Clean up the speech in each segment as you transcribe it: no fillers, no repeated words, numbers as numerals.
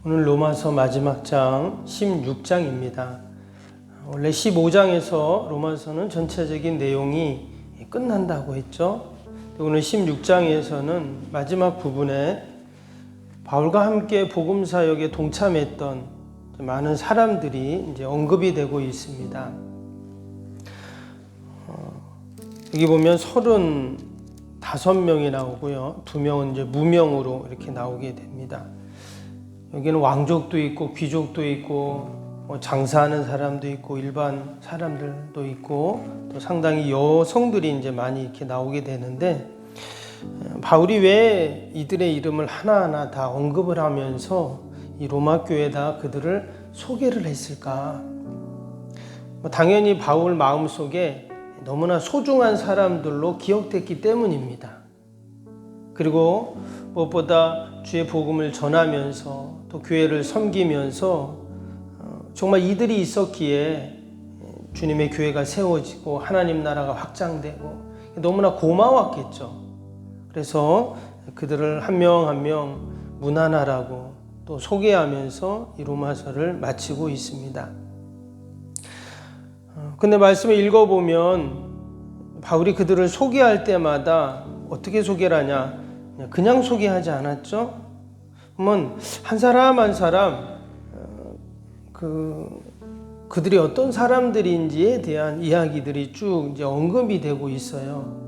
오늘 로마서 마지막 장 16장입니다. 원래 15장에서 로마서는 전체적인 내용이 끝난다고 했죠. 오늘 16장에서는 마지막 부분에 바울과 함께 복음 사역에 동참했던 많은 사람들이 이제 언급이 되고 있습니다. 여기 보면 35명이 나오고요. 2명은 이제 무명으로 이렇게 나오게 됩니다. 여기는 왕족도 있고 귀족도 있고 장사하는 사람도 있고 일반 사람들도 있고 또 상당히 여성들이 이제 많이 이렇게 나오게 되는데, 바울이 왜 이들의 이름을 하나하나 다 언급을 하면서 이 로마 교회에다 그들을 소개를 했을까? 당연히 바울 마음속에 너무나 소중한 사람들로 기억됐기 때문입니다. 그리고 무엇보다 주의 복음을 전하면서 또 교회를 섬기면서 정말 이들이 있었기에 주님의 교회가 세워지고 하나님 나라가 확장되고 너무나 고마웠겠죠. 그래서 그들을 한 명 한 명 문안하라고 또 소개하면서 이 로마서를 마치고 있습니다. 근데 말씀을 읽어보면 바울이 그들을 소개할 때마다 어떻게 소개를 하냐? 그냥 소개하지 않았죠? 그러면 한 사람 한 사람 그들이 어떤 사람들인지에 대한 이야기들이 쭉 이제 언급이 되고 있어요.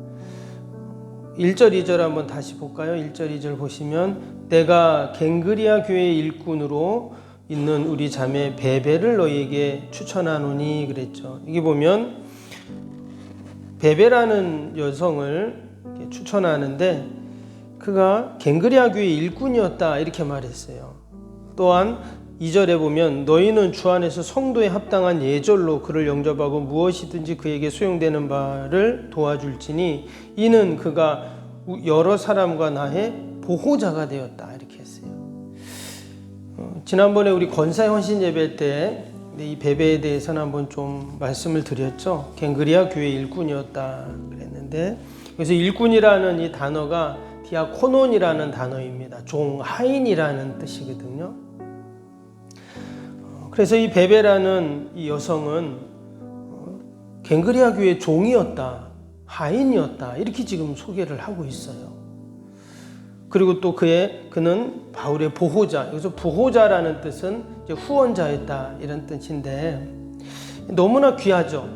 1절 2절 한번 다시 볼까요? 1절 2절 보시면 내가 갱그리아 교회의 일꾼으로 있는 우리 자매 베베를 너희에게 추천하노니 그랬죠. 여기 보면 베베라는 여성을 추천하는데 그가 갱그리아 교회의 일꾼이었다 이렇게 말했어요. 또한 2절에 보면 너희는 주 안에서 성도에 합당한 예절로 그를 영접하고 무엇이든지 그에게 소용되는 바를 도와줄지니 이는 그가 여러 사람과 나의 보호자가 되었다 이렇게 했어요. 지난번에 우리 권사의 헌신 예배 때 이 베베에 대해서는 한번 좀 말씀을 드렸죠. 갱그리아 교회 일꾼이었다 그랬는데, 그래서 일꾼이라는 이 단어가 디아코논이라는 단어입니다. 종, 하인이라는 뜻이거든요. 그래서 이 베베라는 이 여성은 갱그리아 교회 종이었다, 하인이었다 이렇게 지금 소개를 하고 있어요. 그리고 또 그는 바울의 보호자, 여기서 보호자라는 뜻은 이제 후원자였다 이런 뜻인데 너무나 귀하죠.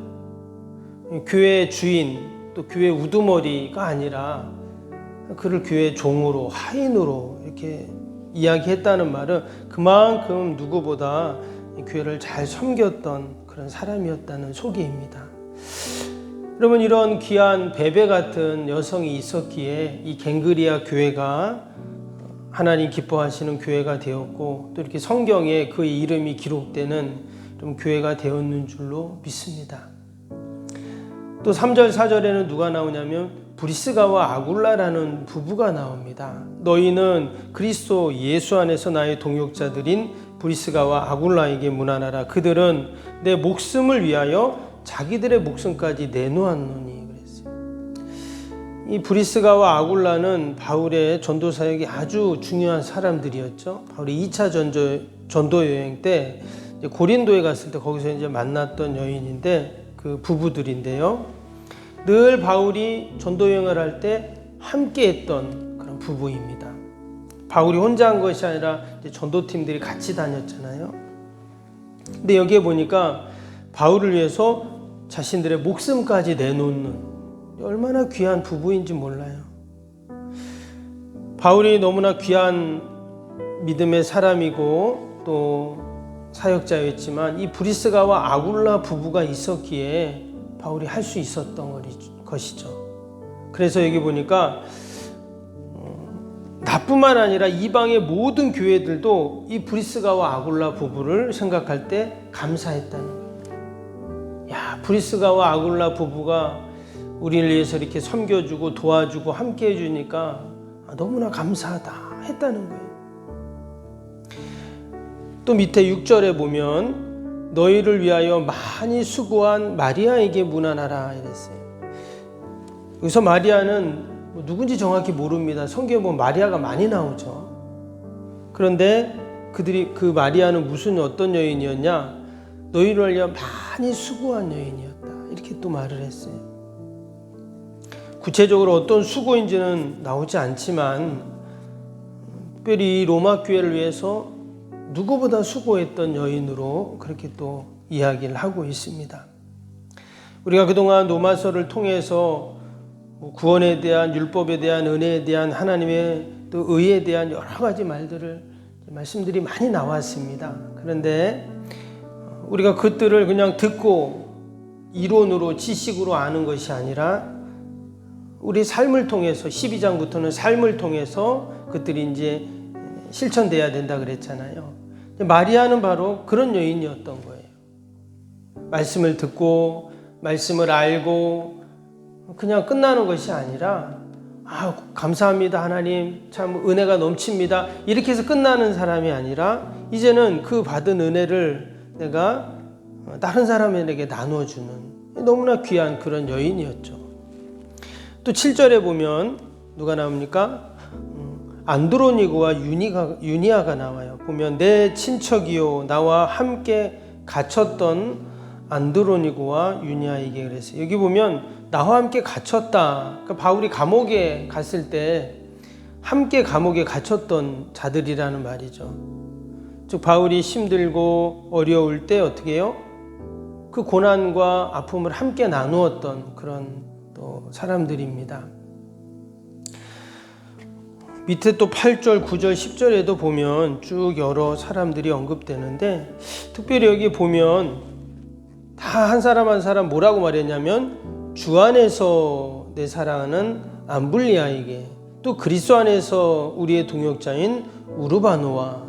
교회의 주인 또 교회 우두머리가 아니라 그를 교회 종으로 하인으로 이렇게 이야기했다는 말은 그만큼 누구보다 교회를 잘 섬겼던 그런 사람이었다는 소개입니다. 여러분, 이런 귀한 베베 같은 여성이 있었기에 이 갱그리아 교회가 하나님 기뻐하시는 교회가 되었고 또 이렇게 성경에 그의 이름이 기록되는 좀 교회가 되었는 줄로 믿습니다. 또 3절 4절에는 누가 나오냐면 브리스가와 아굴라라는 부부가 나옵니다. 너희는 그리스도 예수 안에서 나의 동역자들인 브리스가와 아굴라에게 문안하라. 그들은 내 목숨을 위하여 자기들의 목숨까지 내놓았노니 그랬어요. 이 브리스가와 아굴라는 바울의 전도 사역이 아주 중요한 사람들이었죠. 바울이 2차 전도 여행 때 고린도에 갔을 때 거기서 이제 만났던 여인인데 그 부부들인데요. 늘 바울이 전도 여행을 할 때 함께 했던 그런 부부입니다. 바울이 혼자 한 것이 아니라 이제 전도팀들이 같이 다녔잖아요. 근데 여기에 보니까 바울을 위해서 자신들의 목숨까지 내놓는 얼마나 귀한 부부인지 몰라요. 바울이 너무나 귀한 믿음의 사람이고 또 사역자였지만 이 브리스가와 아굴라 부부가 있었기에 바울이 할 수 있었던 것이죠. 그래서 여기 보니까 나뿐만 아니라 이방의 모든 교회들도 이 브리스가와 아굴라 부부를 생각할 때 감사했다는 거예요. 야, 브리스가와 아굴라 부부가 우리를 위해서 이렇게 섬겨주고 도와주고 함께 해주니까 너무나 감사하다 했다는 거예요. 또 밑에 6절에 보면 너희를 위하여 많이 수고한 마리아에게 문안하라 이랬어요. 여기서 마리아는 누군지 정확히 모릅니다. 성경에 보면 마리아가 많이 나오죠. 그런데 그 마리아는 무슨 어떤 여인이었냐? 너희를 위하여 많이 수고한 여인이었다. 이렇게 또 말을 했어요. 구체적으로 어떤 수고인지는 나오지 않지만 특별히 로마 교회를 위해서 누구보다 수고했던 여인으로 그렇게 또 이야기를 하고 있습니다. 우리가 그동안 로마서를 통해서 구원에 대한, 율법에 대한, 은혜에 대한, 하나님의 또 의에 대한 여러 가지 말씀들이 많이 나왔습니다. 그런데 우리가 그것들을 그냥 듣고 이론으로, 지식으로 아는 것이 아니라 우리 삶을 통해서, 12장부터는 삶을 통해서 그것들이 이제 실천돼야 된다 그랬잖아요. 마리아는 바로 그런 여인이었던 거예요. 말씀을 듣고 말씀을 알고 그냥 끝나는 것이 아니라 감사합니다 하나님, 참 은혜가 넘칩니다, 이렇게 해서 끝나는 사람이 아니라 이제는 그 받은 은혜를 내가 다른 사람에게 나눠주는 너무나 귀한 그런 여인이었죠. 또 7절에 보면 누가 나옵니까? 안드로니고와 유니아가 나와요. 보면 내 친척이요 나와 함께 갇혔던 안드로니고와 유니아에게 그랬어요. 여기 보면 나와 함께 갇혔다. 그러니까 바울이 감옥에 갔을 때 함께 감옥에 갇혔던 자들이라는 말이죠. 즉 바울이 힘들고 어려울 때 어떻게 해요? 그 고난과 아픔을 함께 나누었던 그런 또 사람들입니다. 밑에 또 8절, 9절, 10절에도 보면 쭉 여러 사람들이 언급되는데 특별히 여기 보면 다 한 사람 한 사람 뭐라고 말했냐면 주 안에서 내 사랑하는 암블리아에게, 또 그리스도 안에서 우리의 동역자인 우르바노와,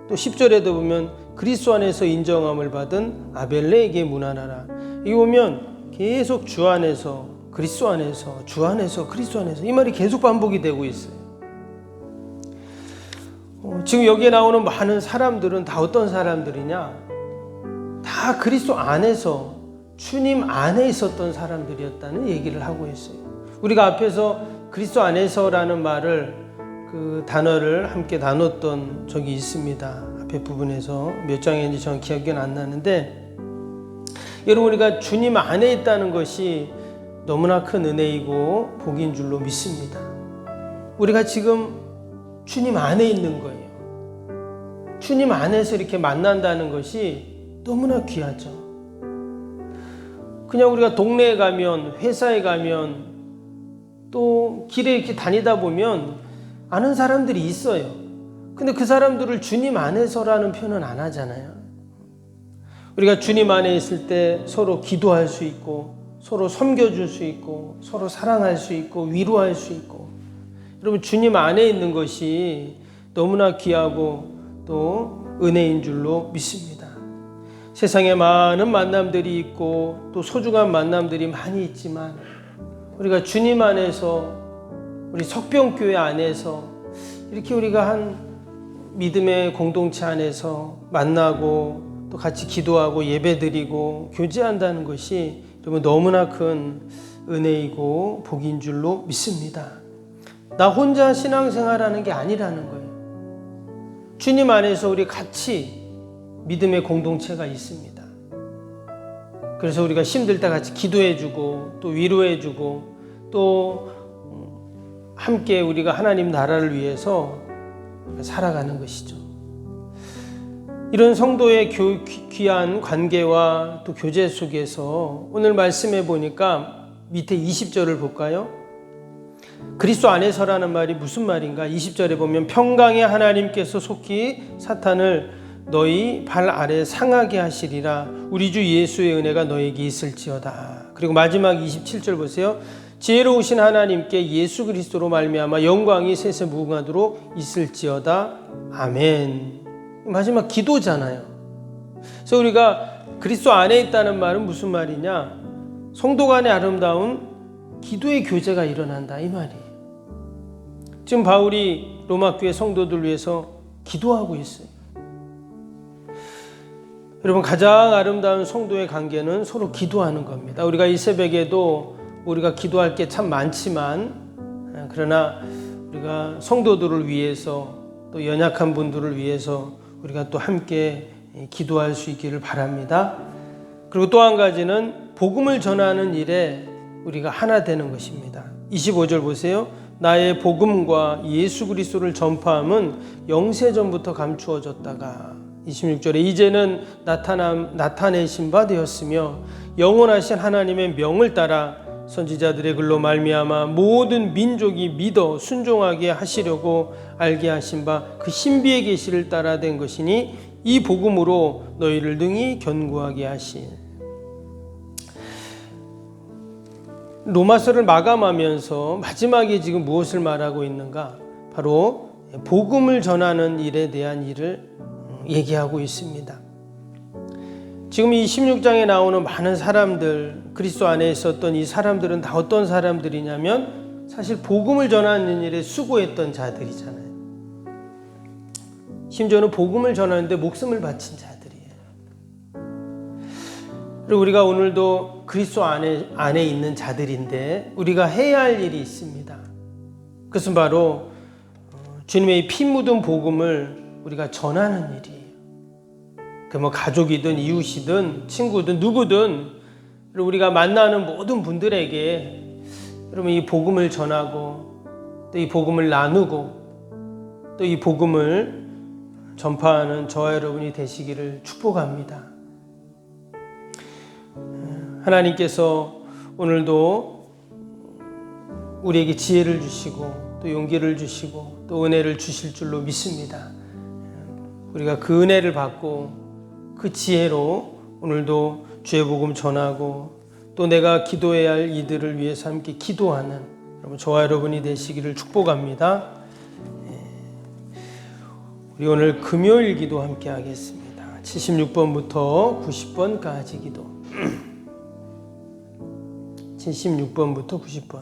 또 10절에도 보면 그리스도 안에서 인정함을 받은 아벨레에게 문안하라. 이 보면 계속 주 안에서, 그리스도 안에서, 주 안에서, 그리스도 안에서, 이 말이 계속 반복이 되고 있어요. 지금 여기에 나오는 많은 사람들은 다 어떤 사람들이냐? 다 그리스도 안에서, 주님 안에 있었던 사람들이었다는 얘기를 하고 있어요. 우리가 앞에서 그리스도 안에서라는 말을, 그 단어를 함께 나눴던 적이 있습니다. 앞에 부분에서 몇 장인지 저는 기억이 안 나는데, 여러분 우리가 주님 안에 있다는 것이 너무나 큰 은혜이고 복인 줄로 믿습니다. 우리가 지금 주님 안에 있는 거예요. 주님 안에서 이렇게 만난다는 것이 너무나 귀하죠. 그냥 우리가 동네에 가면, 회사에 가면, 또 길에 이렇게 다니다 보면 아는 사람들이 있어요. 근데 그 사람들을 주님 안에서라는 표현은 안 하잖아요. 우리가 주님 안에 있을 때 서로 기도할 수 있고, 서로 섬겨줄 수 있고, 서로 사랑할 수 있고, 위로할 수 있고, 여러분 주님 안에 있는 것이 너무나 귀하고 또 은혜인 줄로 믿습니다. 세상에 많은 만남들이 있고 또 소중한 만남들이 많이 있지만 우리가 주님 안에서, 우리 석병교회 안에서 이렇게 우리가 한 믿음의 공동체 안에서 만나고 또 같이 기도하고 예배드리고 교제한다는 것이 여러분 너무나 큰 은혜이고 복인 줄로 믿습니다. 나 혼자 신앙생활하는 게 아니라는 거예요. 주님 안에서 우리 같이 믿음의 공동체가 있습니다. 그래서 우리가 힘들 때 같이 기도해주고 또 위로해주고 또 함께 우리가 하나님 나라를 위해서 살아가는 것이죠. 이런 성도의 귀한 관계와 또 교제 속에서 오늘 말씀해 보니까 밑에 20절을 볼까요? 그리스도 안에서라는 말이 무슨 말인가? 20절에 보면 평강의 하나님께서 속히 사탄을 너희 발 아래 상하게 하시리라. 우리 주 예수의 은혜가 너에게 있을지어다. 그리고 마지막 27절 보세요. 지혜로우신 하나님께 예수 그리스도로 말미암아 영광이 세세 무궁하도록 있을지어다. 아멘. 마지막 기도잖아요. 그래서 우리가 그리스도 안에 있다는 말은 무슨 말이냐? 성도 간의 아름다운 기도의 교제가 일어난다 이 말이에요. 지금 바울이 로마 교회 성도들 위해서 기도하고 있어요. 여러분 가장 아름다운 성도의 관계는 서로 기도하는 겁니다. 우리가 이 새벽에도 우리가 기도할 게 참 많지만 그러나 우리가 성도들을 위해서 또 연약한 분들을 위해서 우리가 또 함께 기도할 수 있기를 바랍니다. 그리고 또 한 가지는 복음을 전하는 일에 우리가 하나 되는 것입니다. 25절 보세요. 나의 복음과 예수 그리스도를 전파함은 영세전부터 감추어졌다가 26절에 이제는 나타내신 바 되었으며 영원하신 하나님의 명을 따라 선지자들의 글로 말미암아 모든 민족이 믿어 순종하게 하시려고 알게 하신 바 그 신비의 계시를 따라 된 것이니 이 복음으로 너희를 능히 견고하게 하신. 로마서를 마감하면서 마지막에 지금 무엇을 말하고 있는가? 바로 복음을 전하는 일에 대한 일을 얘기하고 있습니다. 지금 이 16장에 나오는 많은 사람들, 그리스도 안에 있었던 이 사람들은 다 어떤 사람들이냐면 사실 복음을 전하는 일에 수고했던 자들이잖아요. 심지어는 복음을 전하는데 목숨을 바친 자들이에요. 그리고 우리가 오늘도 그리스도 안에 있는 자들인데 우리가 해야 할 일이 있습니다. 그것은 바로 주님의 피 묻은 복음을 우리가 전하는 일이에요. 그 뭐 가족이든 이웃이든 친구든 누구든 우리가 만나는 모든 분들에게 여러분 이 복음을 전하고 또 이 복음을 나누고 또 이 복음을 전파하는 저와 여러분이 되시기를 축복합니다. 하나님께서 오늘도 우리에게 지혜를 주시고 또 용기를 주시고 또 은혜를 주실 줄로 믿습니다. 우리가 그 은혜를 받고 그 지혜로 오늘도 주의 복음 전하고 또 내가 기도해야 할 이들을 위해서 함께 기도하는 여러분 저와 여러분이 되시기를 축복합니다. 우리 오늘 금요일 기도 함께 하겠습니다. 76번부터 90번까지 기도. 76번부터 90번.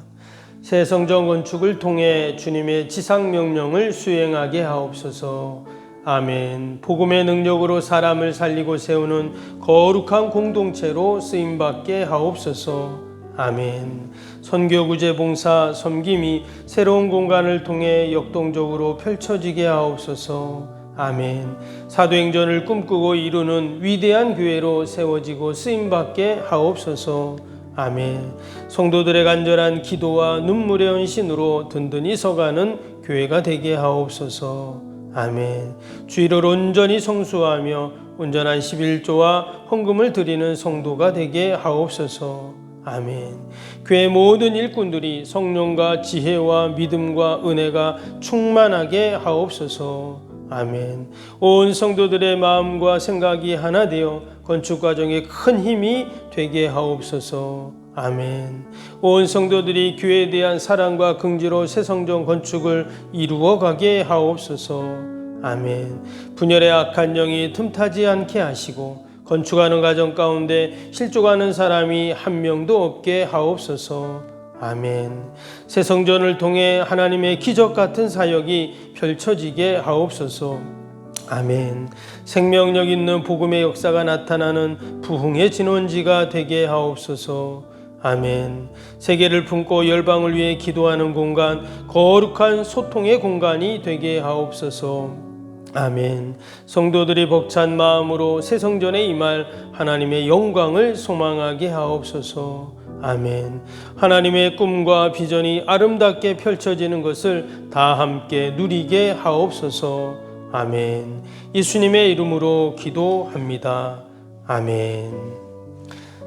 새 성전 건축을 통해 주님의 지상명령을 수행하게 하옵소서. 아멘. 복음의 능력으로 사람을 살리고 세우는 거룩한 공동체로 쓰임받게 하옵소서. 아멘. 선교구제 봉사 섬김이 새로운 공간을 통해 역동적으로 펼쳐지게 하옵소서. 아멘. 사도행전을 꿈꾸고 이루는 위대한 교회로 세워지고 쓰임받게 하옵소서. 아멘. 성도들의 간절한 기도와 눈물의 헌신으로 든든히 서가는 교회가 되게 하옵소서. 아멘. 주일을 온전히 성수하며 온전한 11조와 헌금을 드리는 성도가 되게 하옵소서. 아멘. 교회 모든 일꾼들이 성령과 지혜와 믿음과 은혜가 충만하게 하옵소서. 아멘. 온 성도들의 마음과 생각이 하나 되어 건축 과정에 큰 힘이 되게 하옵소서. 아멘. 온 성도들이 교회에 대한 사랑과 긍지로 새 성전 건축을 이루어 가게 하옵소서. 아멘. 분열의 악한 영이 틈타지 않게 하시고 건축하는 과정 가운데 실족하는 사람이 한 명도 없게 하옵소서. 아멘. 새 성전을 통해 하나님의 기적 같은 사역이 펼쳐지게 하옵소서. 아멘. 생명력 있는 복음의 역사가 나타나는 부흥의 진원지가 되게 하옵소서. 아멘. 세계를 품고 열방을 위해 기도하는 공간, 거룩한 소통의 공간이 되게 하옵소서. 아멘. 성도들이 벅찬 마음으로 새 성전에 임할 하나님의 영광을 소망하게 하옵소서. 아멘. 하나님의 꿈과 비전이 아름답게 펼쳐지는 것을 다 함께 누리게 하옵소서. 아멘. 예수님의 이름으로 기도합니다. 아멘.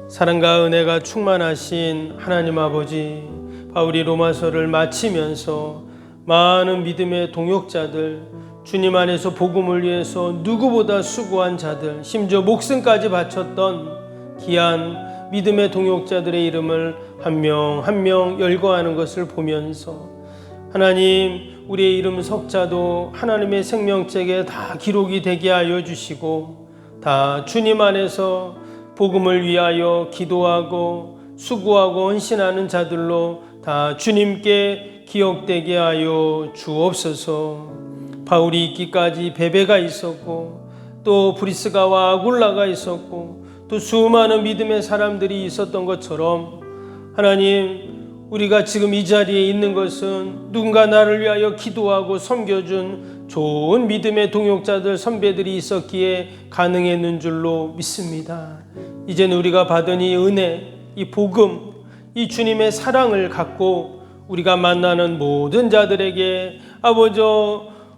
사랑과 은혜가 충만하신 하나님 아버지, 바울이 로마서를 마치면서 많은 믿음의 동역자들, 주님 안에서 복음을 위해서 누구보다 수고한 자들, 심지어 목숨까지 바쳤던 귀한 믿음의 동역자들의 이름을 한 명 한 명 열거하는 것을 보면서 하나님, 우리의 이름 석자도 하나님의 생명책에 다 기록이 되게 하여 주시고 다 주님 안에서 복음을 위하여 기도하고 수고하고 헌신하는 자들로 다 주님께 기억되게 하여 주옵소서. 바울이 있기까지 베베가 있었고 또 브리스가와 아굴라가 있었고 또 수많은 믿음의 사람들이 있었던 것처럼 하나님, 우리가 지금 이 자리에 있는 것은 누군가 나를 위하여 기도하고 섬겨준 좋은 믿음의 동역자들, 선배들이 있었기에 가능했는 줄로 믿습니다. 이제는 우리가 받은 이 은혜, 이 복음, 이 주님의 사랑을 갖고 우리가 만나는 모든 자들에게 아버지,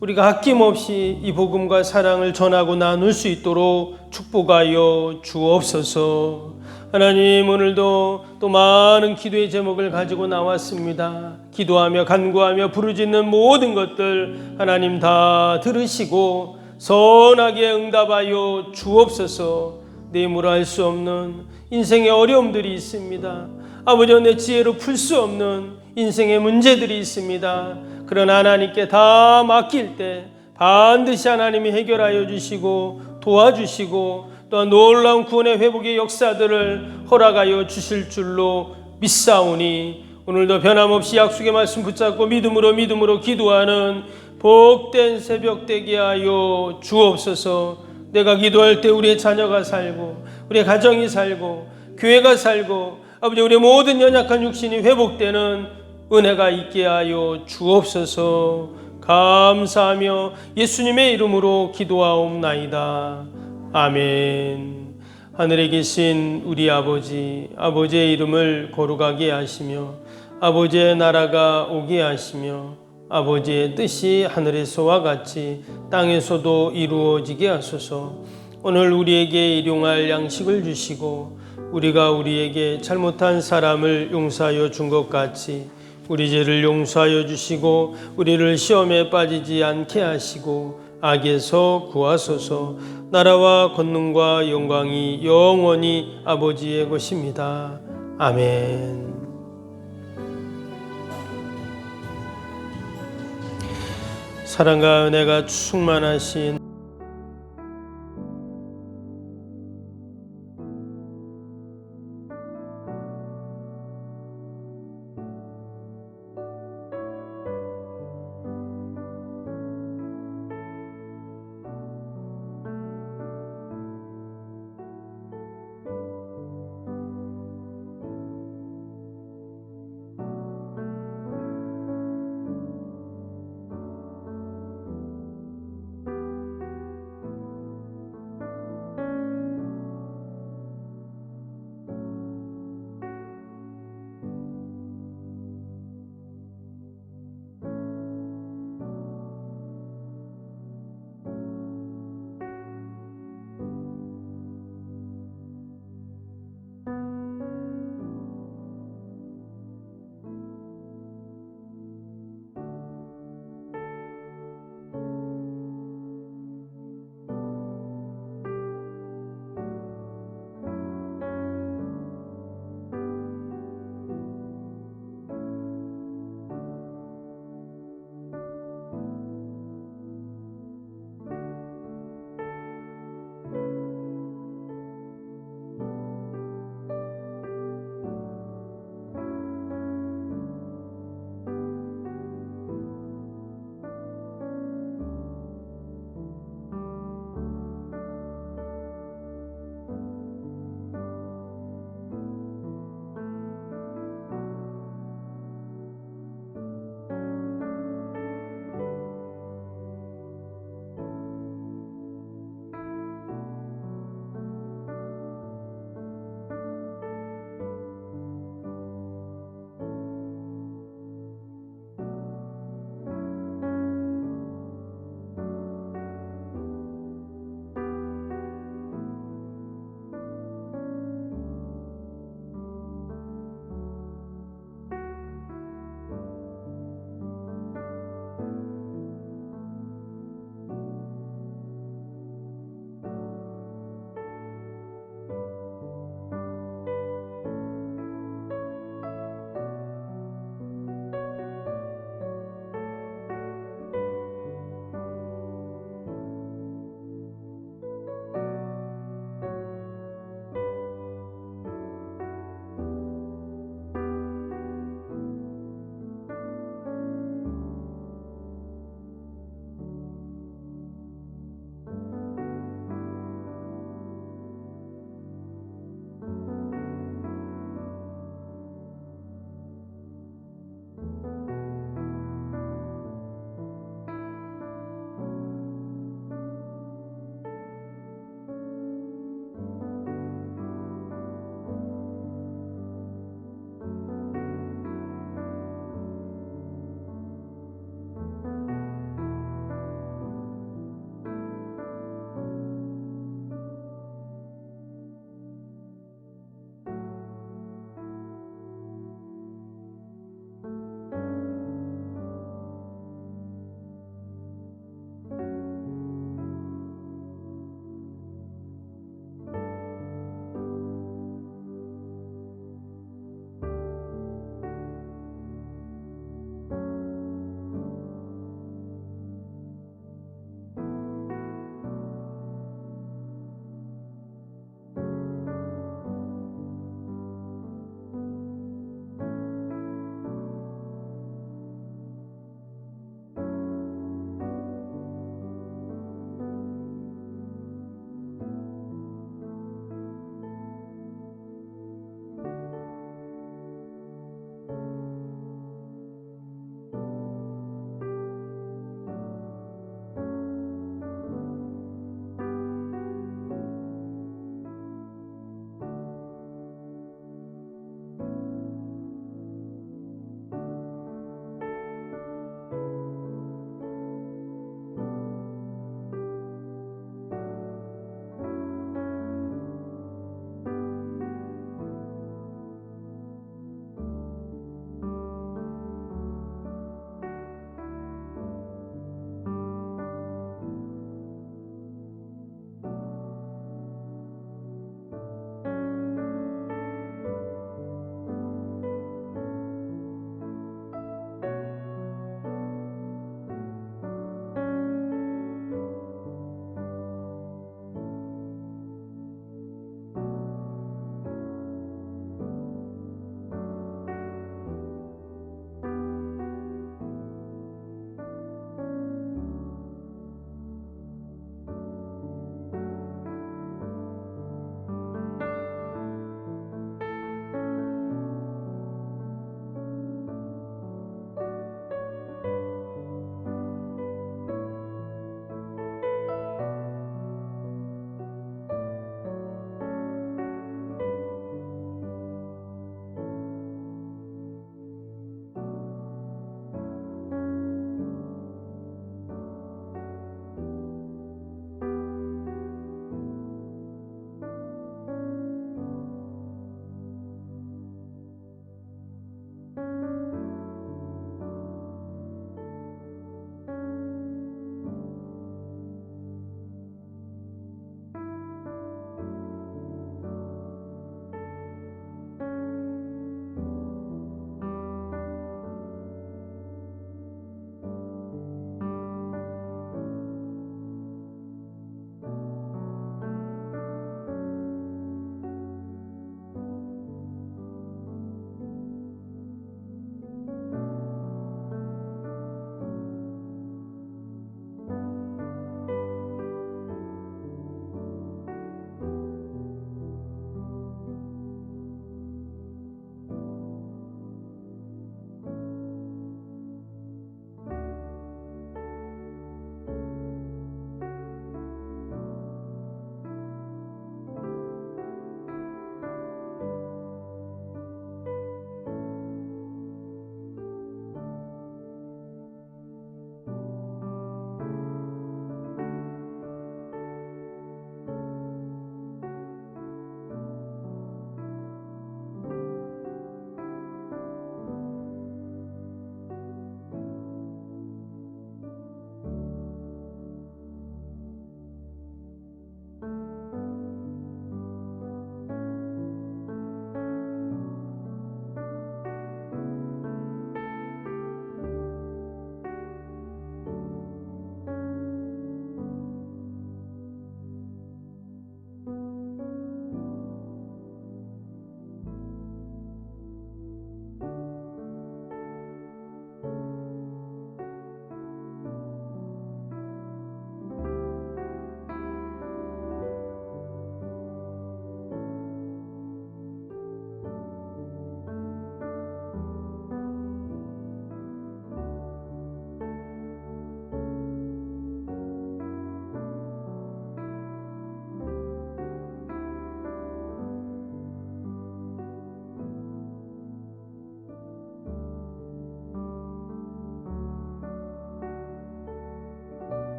우리가 아낌없이 이 복음과 사랑을 전하고 나눌 수 있도록 축복하여 주옵소서. 하나님, 오늘도 또 많은 기도의 제목을 가지고 나왔습니다. 기도하며 간구하며 부르짖는 모든 것들 하나님 다 들으시고 선하게 응답하여 주옵소서. 내 힘으로 할 수 없는 인생의 어려움들이 있습니다. 아버지, 내 지혜로 풀 수 없는 인생의 문제들이 있습니다. 그러나 하나님께 다 맡길 때 반드시 하나님이 해결하여 주시고 도와주시고 또한 놀라운 구원의 회복의 역사들을 허락하여 주실 줄로 믿사오니 오늘도 변함없이 약속의 말씀 붙잡고 믿음으로 기도하는 복된 새벽 되게 하여 주옵소서. 내가 기도할 때 우리의 자녀가 살고 우리의 가정이 살고 교회가 살고 아버지, 우리의 모든 연약한 육신이 회복되는 은혜가 있게 하여 주옵소서. 감사하며 예수님의 이름으로 기도하옵나이다. 아멘. 하늘에 계신 우리 아버지, 아버지의 이름을 거룩하게 하시며 아버지의 나라가 오게 하시며 아버지의 뜻이 하늘에서와 같이 땅에서도 이루어지게 하소서. 오늘 우리에게 일용할 양식을 주시고 우리가 우리에게 잘못한 사람을 용서하여 준 것 같이 우리 죄를 용서하여 주시고 우리를 시험에 빠지지 않게 하시고 악에서 구하소서. 나라와 권능과 영광이 영원히 아버지의 것입니다. 아멘. 사랑과 은혜가 충만하신